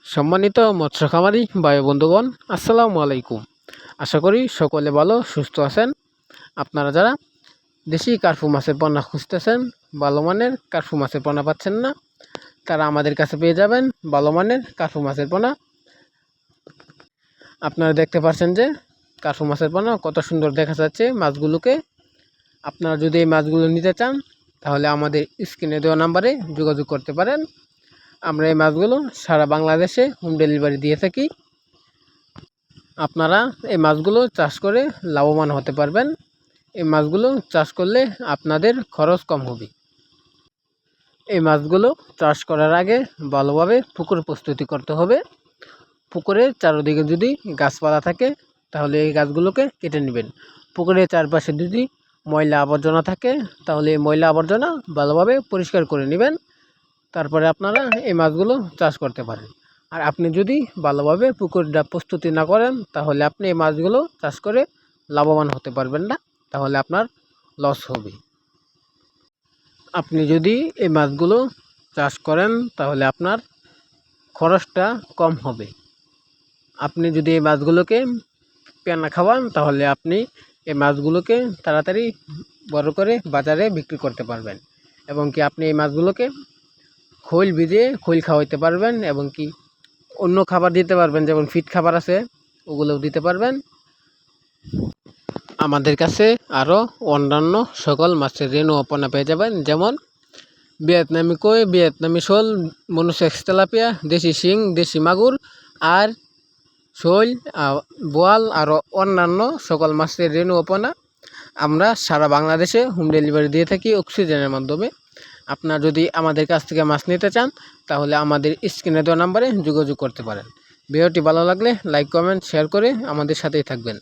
সম্মানিত মৎস্য খামারি ভাই বন্ধুগণ, আসসালামু আলাইকুম। আশা করি সকলে ভালো সুস্থ আছেন। আপনারা যারা দেশি কার্পু মাছের পোনা খুঁজতেছেন, ভালো মানের কার্পু মাছের পোনা পাচ্ছেন না, তারা আমাদের কাছে পেয়ে যাবেন ভালো মানের কার্পু মাছের পোনা। আপনারা দেখতে পাচ্ছেন যে কার্পু মাছের পোনা কত সুন্দর দেখা যাচ্ছে মাছগুলোকে। আপনারা যদি এই মাছগুলো নিতে চান তাহলে আমাদের স্ক্রিনে দেওয়া নাম্বারে যোগাযোগ করতে পারেন। আমরা এই মাছগুলো সারা বাংলাদেশে হোম ডেলিভারি দিয়ে থাকি। আপনারা এই মাছগুলো চাষ করে লাভবান হতে পারবেন। এই মাছগুলো চাষ করলে আপনাদের খরচ কম হবে। এই মাছগুলো চাষ করার আগে ভালোভাবে পুকুর প্রস্তুতি করতে হবে। পুকুরের চারদিকে যদি গাছপালা থাকে তাহলে এই গাছগুলোকে কেটে নেবেন। পুকুরের চারপাশে যদি ময়লা আবর্জনা থাকে তাহলে এই ময়লা আবর্জনা ভালোভাবে পরিষ্কার করে নেবেন। তারপরে আপনারা এই মাছগুলো চাষ করতে পারেন। আর আপনি যদি ভালোভাবে পুকুরটা প্রস্তুতি না করেন তাহলে আপনি এই মাছগুলো চাষ করে লাভবান হতে পারবেন না, তাহলে আপনার লস হবে। আপনি যদি এই মাছগুলো চাষ করেন তাহলে আপনার খরচটা কম হবে। আপনি যদি এই মাছগুলোকে পেনা খাওয়ান তাহলে আপনি এই মাছগুলোকে তাড়াতাড়ি বড় করে বাজারে বিক্রি করতে পারবেন, এবং কি আপনি এই মাছগুলোকে খৈল ভিজিয়ে খৈল খাওয়াইতে পারবেন, এবং কি অন্য খাবার দিতে পারবেন, যেমন ফিড খাবার আছে ওগুলোও দিতে পারবেন। আমাদের কাছে আরও অন্যান্য সকল মাছের রেণু পোনা পেয়ে যাবেন, যেমন ভিয়েতনামি কই, ভিয়েতনামি শোল, মনুসেক্স তেলাপিয়া, দেশি শিং, দেশি মাগুর, আর শৈল, বোয়াল, আরও অন্যান্য সকল মাছের রেণু পোনা আমরা সারা বাংলাদেশে হোম ডেলিভারি দিয়ে থাকি অক্সিজেনের মাধ্যমে। আপনারা যদি আমাদের কাছ থেকে মাছ নিতে চান তাহলে আমাদের স্ক্রিনে দেওয়া নাম্বারে যোগাযোগ করতে পারেন। ভিডিওটি ভালো লাগলে লাইক, কমেন্ট, শেয়ার করে আমাদের সাথেই থাকবেন।